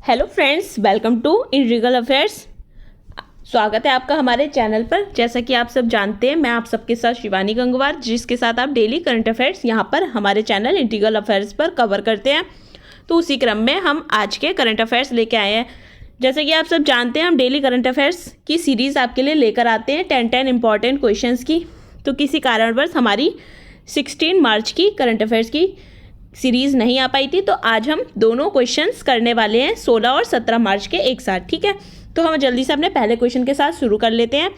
Hello friends, welcome to integral affairs. स्वागत है आपका हमारे चैनल पर। जैसा कि आप सब जानते हैं, मैं आप सबके साथ शिवानी गंगवार, जिसके साथ आप डेली करंट अफेयर्स यहाँ पर हमारे चैनल इंट्रीगल अफेयर्स पर कवर करते हैं। तो उसी क्रम में हम आज के करंट अफेयर्स लेके आए हैं। जैसे कि आप सब जानते हैं, हम डेली करंट अफेयर्स की सीरीज़ आपके लिए लेकर आते हैं 10 इंपॉर्टेंट क्वेश्चंस की। तो किसी कारणवश हमारी 16 मार्च की करंट अफेयर्स की सीरीज़ नहीं आ पाई थी, तो आज हम दोनों क्वेश्चंस करने वाले हैं 16 और 17 मार्च के एक साथ। ठीक है, तो हम जल्दी से अपने पहले क्वेश्चन के साथ शुरू कर लेते हैं।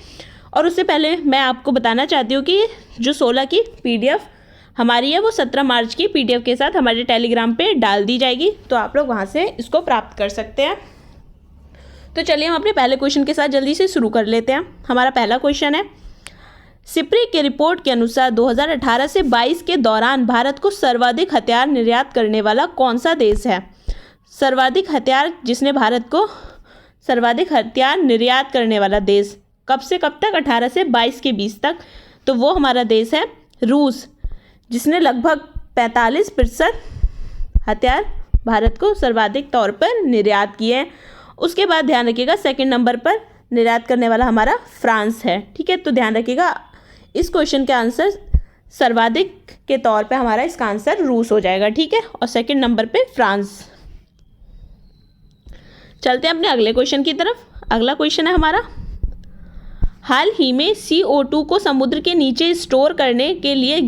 और उससे पहले मैं आपको बताना चाहती हूँ कि जो 16 की पीडीएफ हमारी है, वो 17 मार्च की पीडीएफ के साथ हमारे टेलीग्राम पे डाल दी जाएगी, तो आप लोग वहाँ से इसको प्राप्त कर सकते हैं। तो चलिए हम अपने पहले क्वेश्चन के साथ जल्दी से शुरू कर लेते हैं। हमारा पहला क्वेश्चन है, सिप्री के रिपोर्ट के अनुसार 2018 से 22 के दौरान भारत को सर्वाधिक हथियार निर्यात करने वाला कौन सा देश है? सर्वाधिक हथियार जिसने भारत को सर्वाधिक हथियार निर्यात करने वाला देश कब से कब तक? 18 से 22 के बीच तक। तो वो हमारा देश है रूस, जिसने लगभग 45% हथियार भारत को सर्वाधिक तौर पर निर्यात किए हैं। उसके बाद ध्यान रखिएगा, सेकंड नंबर पर निर्यात करने वाला हमारा फ्रांस है। ठीक है, तो ध्यान रखिएगा, इस क्वेश्चन का आंसर सर्वाधिक के तौर पे हमारा इसका आंसर रूस हो जाएगा। ठीक है, और सेकंड नंबर पे फ्रांस। चलते हैं अपने अगले क्वेश्चन की तरफ। अगला क्वेश्चन है हमारा, हाल ही में CO2 को समुद्र के नीचे स्टोर करने के लिए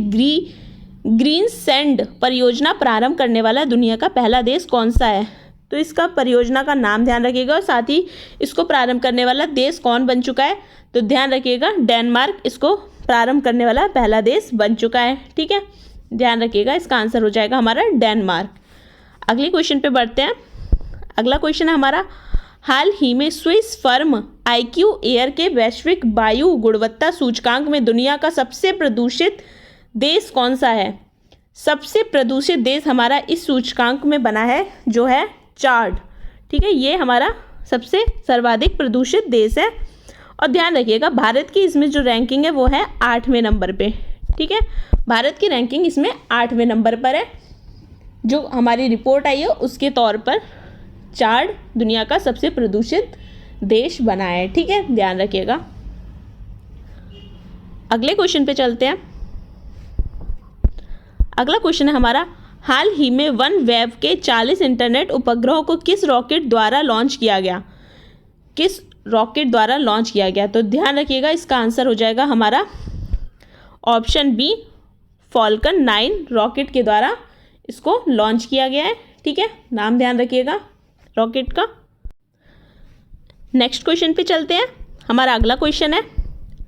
ग्रीन सैंड परियोजना प्रारंभ करने वाला दुनिया का पहला देश कौन सा है? तो इसका परियोजना का नाम ध्यान रखिएगा, और साथ ही इसको प्रारंभ करने वाला देश कौन बन चुका है? तो ध्यान रखिएगा, डेनमार्क इसको प्रारंभ करने वाला पहला देश बन चुका है। ठीक है, ध्यान रखिएगा, इसका आंसर हो जाएगा हमारा डेनमार्क। अगले क्वेश्चन पे बढ़ते हैं। अगला क्वेश्चन है हमारा, हाल ही में स्विस फर्म IQ एयर के वैश्विक वायु गुणवत्ता सूचकांक में दुनिया का सबसे प्रदूषित देश कौन सा है? सबसे प्रदूषित देश हमारा इस सूचकांक में बना है, जो है चार्ट। ठीक है, ये हमारा सबसे सर्वाधिक प्रदूषित देश है। और ध्यान रखिएगा, भारत की इसमें जो रैंकिंग है वो है 8वें नंबर पे। ठीक है, भारत की रैंकिंग इसमें 8वें नंबर पर है। जो हमारी रिपोर्ट आई है उसके तौर पर चार्ट दुनिया का सबसे प्रदूषित देश बना है। ठीक है, ध्यान रखिएगा। अगले क्वेश्चन पे चलते हैं। अगला क्वेश्चन है हमारा, हाल ही में OneWeb के 40 इंटरनेट उपग्रहों को किस रॉकेट द्वारा लॉन्च किया गया? किस रॉकेट द्वारा लॉन्च किया गया? तो ध्यान रखिएगा, इसका आंसर हो जाएगा हमारा ऑप्शन बी, फॉल्कन 9 रॉकेट के द्वारा इसको लॉन्च किया गया है। ठीक है, नाम ध्यान रखिएगा रॉकेट का। नेक्स्ट क्वेश्चन पे चलते हैं। हमारा अगला क्वेश्चन है,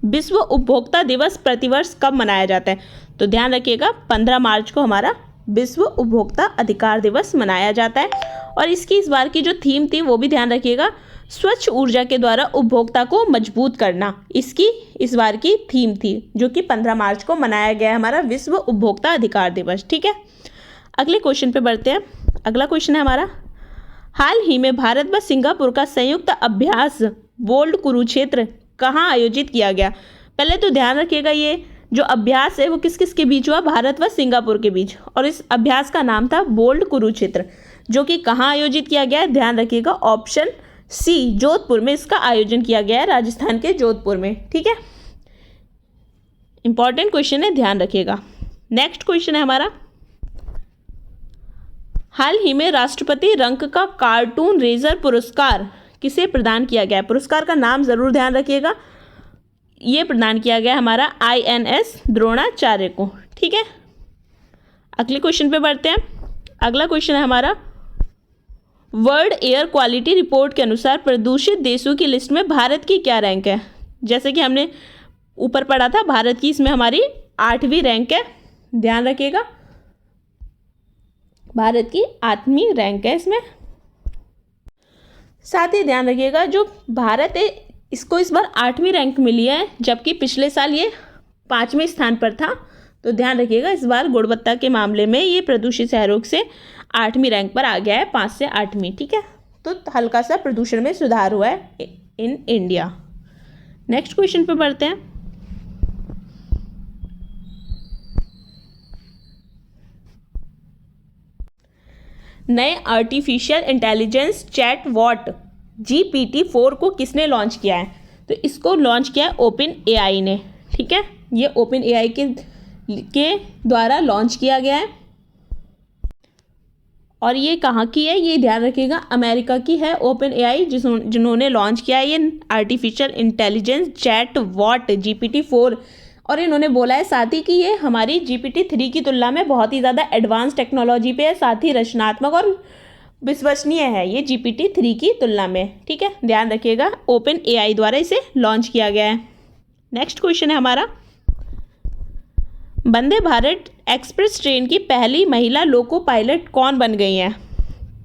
विश्व उपभोक्ता दिवस प्रतिवर्ष कब मनाया जाता है? तो ध्यान रखिएगा, 15 मार्च को हमारा विश्व उपभोक्ता अधिकार दिवस मनाया जाता है। और इसकी इस बार की जो थीम थी वो भी ध्यान रखिएगा, स्वच्छ ऊर्जा के द्वारा उपभोक्ता को मजबूत करना। इसकी इस बार की थीम थी, जो कि 15 मार्च को मनाया गया है हमारा विश्व उपभोक्ता अधिकार दिवस। ठीक है, अगले क्वेश्चन पे बढ़ते हैं। अगला क्वेश्चन है हमारा, हाल ही में भारत व सिंगापुर का संयुक्त अभ्यास बोल्ड कुरुक्षेत्र कहाँ आयोजित किया गया? पहले तो ध्यान रखिएगा, ये जो अभ्यास है वो किस किस के बीच हुआ? भारत व सिंगापुर के बीच। और इस अभ्यास का नाम था बोल्ड कुरुक्षेत्र, जो कि कहाँ आयोजित किया गया है? ध्यान रखिएगा, ऑप्शन सी, जोधपुर में इसका आयोजन किया गया है, राजस्थान के जोधपुर में। ठीक है, इंपॉर्टेंट क्वेश्चन है, ध्यान रखिएगा। नेक्स्ट क्वेश्चन है हमारा, हाल ही में राष्ट्रपति रंक का कार्टून रेजर पुरस्कार किसे प्रदान किया गया? पुरस्कार का नाम जरूर ध्यान रखिएगा, ये प्रदान किया गया हमारा INS द्रोणाचार्य को। ठीक है, अगले क्वेश्चन पे बढ़ते हैं। अगला क्वेश्चन है हमारा, वर्ल्ड एयर क्वालिटी रिपोर्ट के अनुसार प्रदूषित देशों की लिस्ट में भारत की क्या रैंक है? जैसे कि हमने ऊपर पढ़ा था, भारत की इसमें हमारी 8वीं रैंक है। ध्यान रखिएगा, भारत की 8वीं रैंक है इसमें। साथ ही ध्यान रखिएगा, जो भारत है इसको इस बार 8वीं रैंक मिली है, जबकि पिछले साल ये 5वें स्थान पर था। तो ध्यान रखिएगा, इस बार गुणवत्ता के मामले में ये प्रदूषित शहरों से 8वीं रैंक पर आ गया है, 5 से 8वीं। ठीक है, तो हल्का सा प्रदूषण में सुधार हुआ है इन इंडिया। नेक्स्ट क्वेश्चन पे बढ़ते हैं। नए artificial intelligence chat bot GPT-4 को किसने लॉन्च किया है? तो इसको लॉन्च किया है ओपन AI ने। ठीक है, ये ओपन AI के द्वारा लॉन्च किया गया है। और ये कहाँ की है, ये ध्यान रखिएगा, अमेरिका की है ओपन AI, जिन्होंने लॉन्च किया है ये artificial intelligence chat bot GPT-4। और इन्होंने बोला है साथ ही कि ये हमारी GPT-3 की तुलना में बहुत ही ज़्यादा एडवांस टेक्नोलॉजी पे है, साथ ही रचनात्मक और विश्वसनीय है ये GPT-3 की तुलना में। ठीक है, ध्यान रखिएगा, ओपन AI द्वारा इसे लॉन्च किया गया है। नेक्स्ट क्वेश्चन है हमारा, वंदे भारत एक्सप्रेस ट्रेन की पहली महिला लोको पायलट कौन बन गई हैं?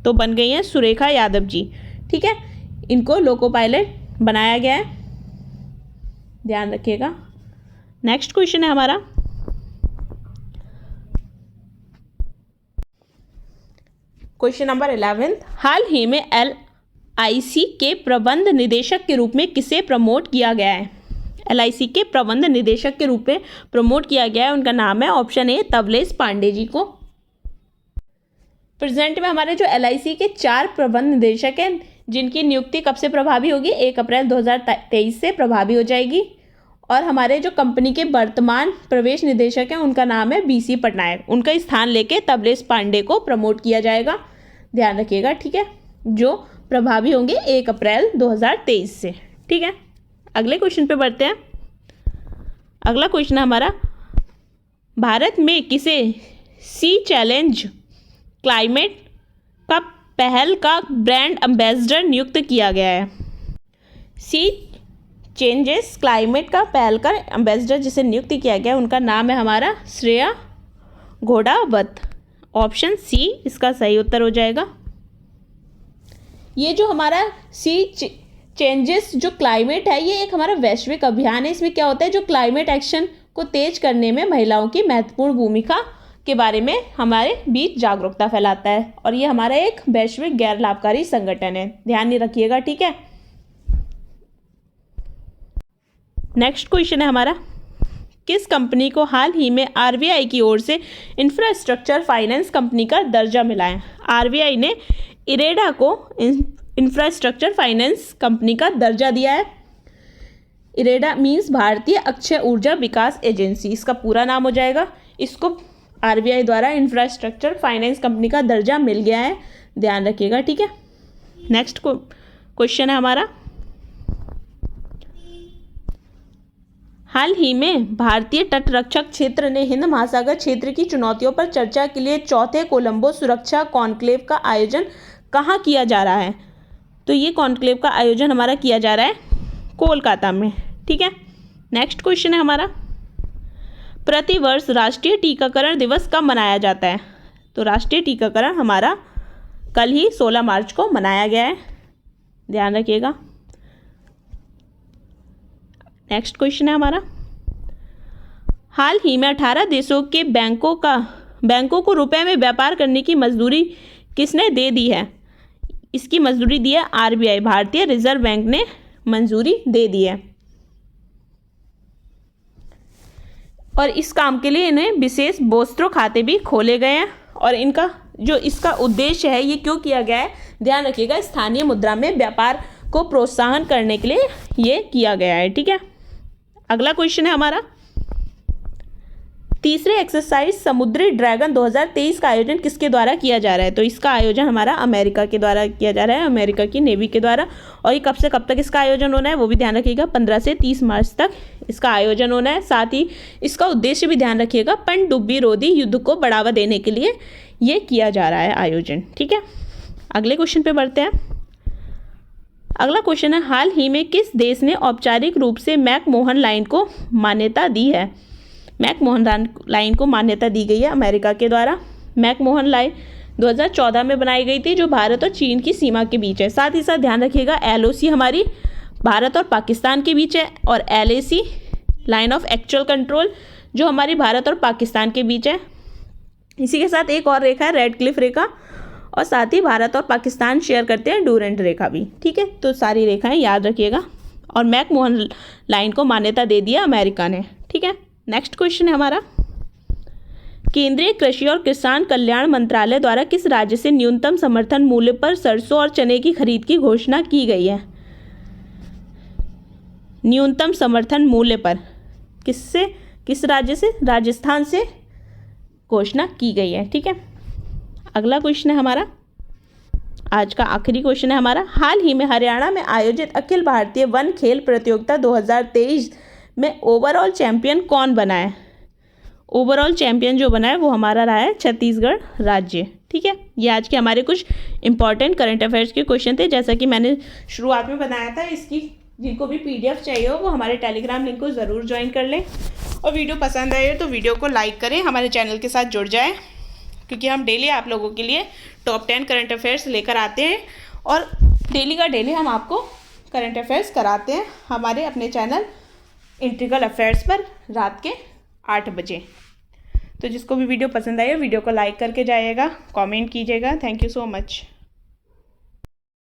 तो बन गई हैं सुरेखा यादव जी। ठीक है, इनको लोको पायलट बनाया गया है, ध्यान रखिएगा। नेक्स्ट क्वेश्चन है हमारा, क्वेश्चन नंबर 11, हाल ही में LIC के प्रबंध निदेशक के रूप में किसे प्रमोट किया गया है? LIC के प्रबंध निदेशक के रूप में प्रमोट किया गया है, उनका नाम है ऑप्शन ए तबलेश पांडे जी को। प्रेजेंट में हमारे जो LIC के 4 प्रबंध निदेशक हैं, जिनकी नियुक्ति कब से प्रभावी होगी? 1 अप्रैल 2023 से प्रभावी हो जाएगी। और हमारे जो कंपनी के वर्तमान प्रवेश निदेशक हैं, उनका नाम है BC पटनायक। उनका स्थान लेके तबलेश पांडे को प्रमोट किया जाएगा, ध्यान रखिएगा। ठीक है, जो प्रभावी होंगे 1 अप्रैल 2023 से। ठीक है, अगले क्वेश्चन पे बढ़ते हैं। अगला क्वेश्चन है हमारा, भारत में किसे सी चैलेंज क्लाइमेट का पहल का ब्रांड एम्बेसडर नियुक्त किया गया है? सी चेंजेस क्लाइमेट का पहल का एम्बेसडर जिसे नियुक्त किया गया है, उनका नाम है हमारा श्रेया घोड़ावत। ऑप्शन सी इसका सही उत्तर हो जाएगा। ये जो हमारा सी चेंजेस जो क्लाइमेट है, ये एक हमारा वैश्विक अभियान है। इसमें क्या होता है, जो क्लाइमेट एक्शन को तेज करने में महिलाओं की महत्वपूर्ण भूमिका के बारे में हमारे बीच जागरूकता फैलाता है। और ये हमारा एक वैश्विक गैर लाभकारी संगठन है, ध्यान नहीं रखिएगा। ठीक है, नेक्स्ट क्वेश्चन है हमारा, किस कंपनी को हाल ही में RBI की ओर से इंफ्रास्ट्रक्चर फाइनेंस कंपनी का दर्जा मिला है? RBI ने इरेडा को इंफ्रास्ट्रक्चर फाइनेंस कंपनी का दर्जा दिया है। इरेडा मीन्स भारतीय अक्षय ऊर्जा विकास एजेंसी, इसका पूरा नाम हो जाएगा। इसको RBI द्वारा इंफ्रास्ट्रक्चर फाइनेंस कंपनी का दर्जा मिल गया है, ध्यान रखिएगा। ठीक है, नेक्स्ट क्वेश्चन है हमारा, हाल ही में भारतीय तटरक्षक क्षेत्र ने हिंद महासागर क्षेत्र की चुनौतियों पर चर्चा के लिए चौथे कोलंबो सुरक्षा कॉन्क्लेव का आयोजन कहाँ किया जा रहा है? तो ये कॉन्क्लेव का आयोजन हमारा किया जा रहा है कोलकाता में। ठीक है, नेक्स्ट क्वेश्चन है हमारा, प्रतिवर्ष राष्ट्रीय टीकाकरण दिवस कब मनाया जाता है? तो राष्ट्रीय टीकाकरण हमारा कल ही 16 मार्च को मनाया गया है, ध्यान रखिएगा। नेक्स्ट क्वेश्चन है हमारा, हाल ही में 18 देशों के बैंकों को रुपए में व्यापार करने की मंजूरी किसने दे दी है? इसकी मंजूरी दी है RBI, भारतीय रिजर्व बैंक ने मंजूरी दे दी है। और इस काम के लिए इन्हें विशेष बोस्त्रो खाते भी खोले गए हैं। और इनका जो इसका उद्देश्य है, ये क्यों किया गया है, ध्यान रखिएगा, स्थानीय मुद्रा में व्यापार को प्रोत्साहन करने के लिए ये किया गया है। ठीक है, अगला क्वेश्चन है हमारा, तीसरे एक्सरसाइज समुद्री ड्रैगन 2023 का आयोजन किसके द्वारा किया जा रहा है? तो इसका आयोजन हमारा अमेरिका के द्वारा किया जा रहा है, अमेरिका की नेवी के द्वारा। और ये कब से कब तक इसका आयोजन होना है वो भी ध्यान रखिएगा, 15 से 30 मार्च तक इसका आयोजन होना है। साथ ही इसका उद्देश्य भी ध्यान रखिएगा, पनडुब्बी रोधी युद्ध को बढ़ावा देने के लिए ये किया जा रहा है आयोजन। ठीक है, अगले क्वेश्चन पे बढ़ते हैं। अगला क्वेश्चन है, हाल ही में किस देश ने औपचारिक रूप से मैकमोहन लाइन को मान्यता दी है? मैकमोहन लाइन को मान्यता दी गई है अमेरिका के द्वारा। मैकमोहन लाइन 2014 में बनाई गई थी, जो भारत और चीन की सीमा के बीच है। साथ ही साथ ध्यान रखिएगा, LOC हमारी भारत और पाकिस्तान के बीच है, और LAC line of actual control जो हमारी भारत और पाकिस्तान के बीच है। इसी के साथ एक और रेखा है रेड क्लिफ रेखा, और साथ ही भारत और पाकिस्तान शेयर करते हैं डूरेंट रेखा भी। ठीक है, तो सारी रेखाएं याद रखिएगा। और मैकमोहन लाइन को मान्यता दे दिया अमेरिका ने। ठीक है, नेक्स्ट क्वेश्चन है हमारा, केंद्रीय कृषि और किसान कल्याण मंत्रालय द्वारा किस राज्य से न्यूनतम समर्थन मूल्य पर सरसों और चने की खरीद की घोषणा की गई है? न्यूनतम समर्थन मूल्य पर किस राज्य से? राजस्थान से घोषणा की गई है। ठीक है, अगला क्वेश्चन है हमारा, आज का आखिरी क्वेश्चन है हमारा। हाल ही में हरियाणा में आयोजित अखिल भारतीय वन खेल प्रतियोगिता 2023 में ओवरऑल चैंपियन कौन बना है? ओवरऑल चैंपियन जो बना है वो हमारा रहा है छत्तीसगढ़ राज्य। ठीक है, ये आज के हमारे कुछ इंपॉर्टेंट करंट अफेयर्स के क्वेश्चन थे। जैसा कि मैंने शुरुआत में बताया था, इसकी जिनको भी PDF चाहिए हो वो हमारे टेलीग्राम लिंक को ज़रूर ज्वाइन कर लें, और वीडियो पसंद आए तो वीडियो को लाइक करें, हमारे चैनल के साथ जुड़ जाएं, क्योंकि हम डेली आप लोगों के लिए टॉप 10 करंट अफेयर्स लेकर आते हैं, और डेली का डेली हम आपको करंट अफेयर्स कराते हैं हमारे अपने चैनल इंटीग्रल अफेयर्स पर रात के 8 बजे। तो जिसको भी वीडियो पसंद आए वीडियो को लाइक करके जाइएगा, कमेंट कीजिएगा। Thank you so much.